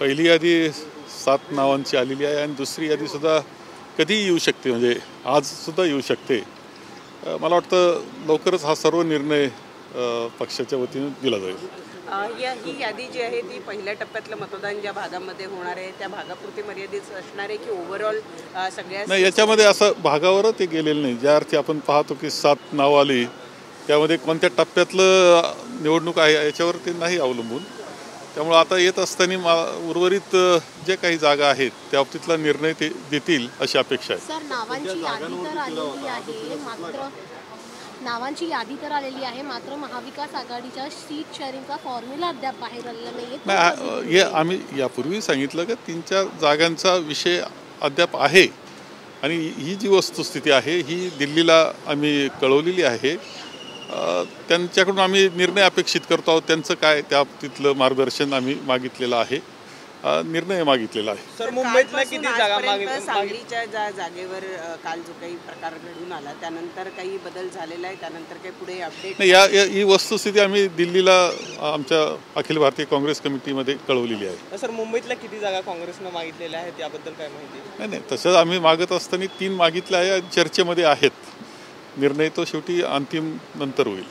पहिली यादी 7 नावांची आलेली आहे आणि दुसरी यादीसुद्धा कधीही येऊ शकते, म्हणजे आजसुद्धा येऊ शकते. मला वाटतं लवकरच हा सर्व निर्णय पक्षाच्या वतीने दिला जाईल. ही यादी जी आहे ती पहिल्या टप्प्यातलं मतदान ज्या भागामध्ये होणार आहे त्या भागापुरती मर्यादित असणार आहे की ओव्हरऑल सगळ्या? नाही, याच्यामध्ये असं भागावर ते गेलेलं नाही. ज्या अर्थी आपण पाहतो की 7 नावं आली, त्यामध्ये कोणत्या टप्प्यातलं निवडणूक आहे याच्यावर ते नाही अवलंबून. त्यामुळे आता येत असताना उर्वरित जे काही जागा आहेत त्या बाबतीतला निर्णय ते देतील अशी अपेक्षा आहे. सर, नावांची यादी तर आलेली आहे, मात्र महाविकास आघाडीच्या सीट शेअरिंगचा फॉर्म्युला अद्याप बाहेर आलेला नाही. हे आम्ही यापूर्वी सांगितलं की 3-4 जागांचा विषय अद्याप आहे आणि ही जी वस्तुस्थिती आहे ही दिल्लीला आम्ही कळवलेली आहे. त्यांच्याकडून आम्ही निर्णय अपेक्षित करतो आहोत. त्यांचं काय त्या बाबतीतलं मार्गदर्शन आम्ही मागितलेलं आहे, निर्णय मागितलेला आहे. सर, मुंबईतल्या किती जागा? सांगलीच्या ज्या जागेवर काल जो काही प्रकार घडून आला त्यानंतर काही बदल झालेला आहे, त्यानंतर काही पुढे अपडेट? नाही, ही वस्तुस्थिती आम्ही दिल्लीला आमच्या अखिल भारतीय काँग्रेस कमिटीमध्ये कळवलेली आहे. सर, मुंबईतल्या किती जागा काँग्रेसनं मागितलेल्या आहेत याबद्दल काय माहिती? नाही, तसंच आम्ही मागत असताना 3 मागितले आहे आणि चर्चेमध्ये आहेत. निर्णय तो शेवटी अंतिम नंतर होईल.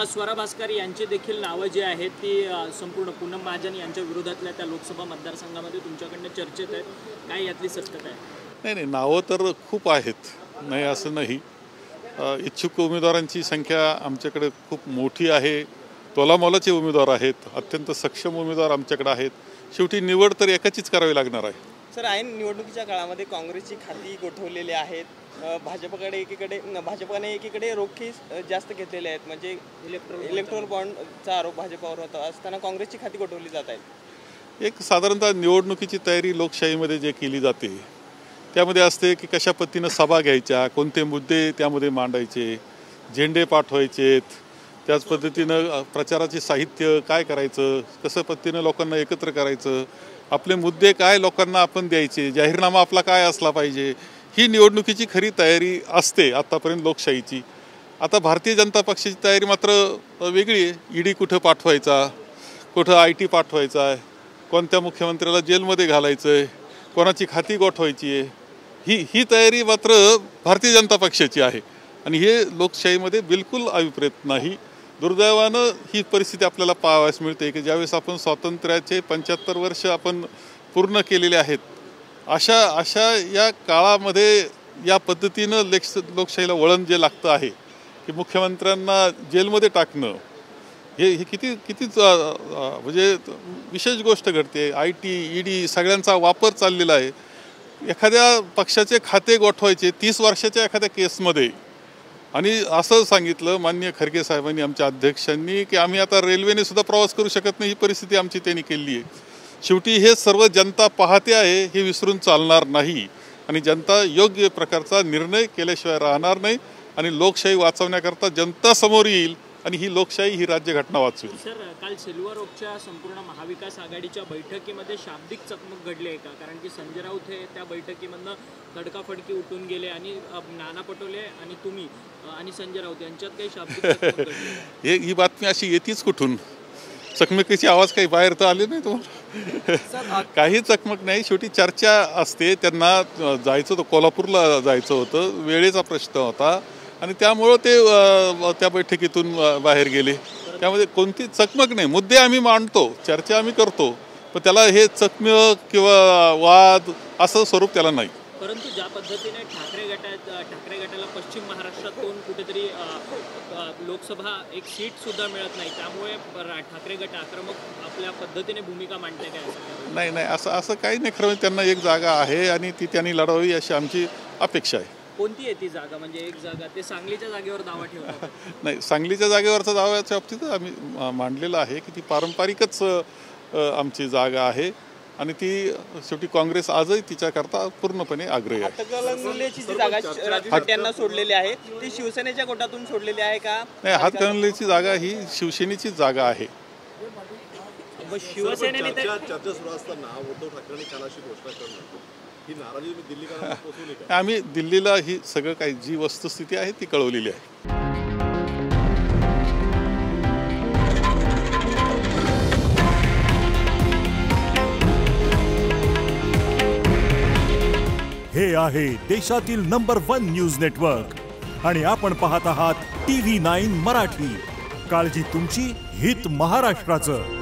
स्वरा भास्कर यांची देखील नावं जी आहेत ती संपूर्ण पूनम महाजन यांच्या विरोधातल्या त्या लोकसभा मतदारसंघामध्ये तुमच्याकडनं चर्चेत आहेत. काय यातली सत्यता आहे? नाही, नावं तर खूप आहेत, नाही असं नाही. इच्छुक उमेदवारांची संख्या आमच्याकडे खूप मोठी आहे. तोलामोलाचे उमेदवार आहेत, अत्यंत सक्षम उमेदवार आमच्याकडे आहेत. शेवटी निवड तर एकाचीच करावी लागणार आहे. सर, ऐन निवडणुकीच्या काळामध्ये काँग्रेसची खाती गोठवलेली आहेत. भाजपने एकीकडे रोखी जास्त घेतलेले आहेत, म्हणजे इलेक्ट्रॉल बॉन्डचा आरोप भाजपावर होता असताना काँग्रेसची खाती गोठवली जात आहेत. एक साधारणतः निवडणुकीची तयारी लोकशाहीमध्ये जे केली जाते त्यामध्ये असते की कशा पद्धतीनं सभा घ्यायच्या, कोणते मुद्दे त्यामध्ये मांडायचे, झेंडे पाठवायचेत, त्याच पद्धतीनं प्रचाराचे साहित्य काय करायचं, कसं पद्धतीनं लोकांना एकत्र करायचं, आपले मुद्दे काय लोकांना आपण द्यायचे, जाहीरनामा आपला काय असला पाहिजे, ही निवडणुकीची खरी तयारी असते आत्तापर्यंत लोकशाहीची. आता भारतीय जनता पक्षाची तयारी मात्र वेगळी आहे. ईडी कुठं पाठवायचा, कुठं IT पाठवायचा आहे, कोणत्या मुख्यमंत्र्याला जेलमध्ये घालायचं आहे, कोणाची खाती गोठवायची आहे, ही तयारी मात्र भारतीय जनता पक्षाची आहे आणि हे लोकशाहीमध्ये बिलकुल अभिप्रेत नाही. दुर्दैवानं ही परिस्थिती आपल्याला पाहावयास मिळते की ज्यावेळेस आपण स्वातंत्र्याचे 75 वर्ष आपण पूर्ण केलेले आहेत, अशा या काळामध्ये या पद्धतीनं लोकशाहीला वळण जे लागतं आहे की मुख्यमंत्र्यांना जेलमध्ये टाकणं, हे कितीच म्हणजे विशेष गोष्ट घडते. IT, ED सगळ्यांचा वापर चाललेला आहे. एखाद्या पक्षाचे खाते गोठवायचे 30 वर्षाच्या एखाद्या केसमध्ये, आणि असं सांगितलं माननीय खरगे साहेबांनी, आमच्या अध्यक्षांनी, की आम्ही आता रेल्वेने सुद्धा प्रवास करू शकत नाही. ही परिस्थिती आमची त्यांनी केली आहे. शेवटी हे सर्व जनता पाहते आहे, हे विसरून चालणार नाही आणि जनता योग्य प्रकारचा निर्णय केल्याशिवाय राहणार नाही आणि लोकशाही वाचवण्याकरता जनता समोर येईल आणि ही लोकशाही, ही राज्यघटना वाचवेल. सर, काल सिल्वर ओकच्या संपूर्ण महाविकास आघाडीच्या बैठकीमध्ये शाब्दिक चकमक घडली आहे का? कारण की संजय राऊत हे त्या बैठकीमधनं तडकाफडकी उठून गेले आणि नाना पटोले आणि तुम्ही आणि संजय राऊत यांच्यात काही शाब्दिक चकमक घडली? ही बातमी अशी येतीच कुठून? चकमकीची आवाज काही बाहेर तर आले नाही तुम्हाला? काही चकमक नाही. शेवटी चर्चा असते. त्यांना जायचं होतं, कोल्हापूरला जायचं होतं, वेळेचा प्रश्न होता आणि त्यामुळं ते त्या बैठकीतून बाहेर गेले. त्यामध्ये कोणती चकमक नाही. मुद्दे आम्ही मांडतो, चर्चा आम्ही करतो, पण त्याला हे चकमक किंवा वाद असं स्वरूप त्याला नाही. परंतु ज्या पद्धतीने ठाकरे गटाला पश्चिम महाराष्ट्रातून कुठेतरी लोकसभा एक सीट सुद्धा मिळत नाही, त्यामुळे ठाकरे गट आक्रमक आपल्या पद्धतीने भूमिका मांडते काय? नाही, असं काही नाही. खरं त्यांना एक जागा आहे आणि ती त्यांनी लढवावी अशी आमची अपेक्षा आहे. कोणती आहे ती जागा? म्हणजे एक जागा ते सांगलीच्या जागेवर दावा ठेवतात. नाही, सांगलीच्या जागेवरचा दाव्याच्या बाबतीत आम्ही मांडलेलं आहे की ती पारंपरिकच आमची जागा आहे आणि ती शेवटी काँग्रेस आजही तिच्याकरता पूर्णपणे आग्रही आहे. हातकणंगलेची जी जागा राजू सोडलेली आहे ती शिवसेनेच्या कोटातून सोडलेली आहे का? नाही, हातकणंगलेची जागा ही शिवसेनेची जागा आहे. शिवसेनेने चर्चा सुरू असताना उद्धव ठाकरेंनी काल अशी घोषणा करणं, ही नाराजी दिल्लीकरांना पोहोचवली का? आम्ही दिल्लीला ही सगळं काही जी वस्तुस्थिती आहे ती कळवलेली आहे. हे आहे देशातील नंबर 1 न्यूज नेटवर्क आणि आपण पाहत आहात TV9 मराठी. काळजी तुमची, हित महाराष्ट्राचं.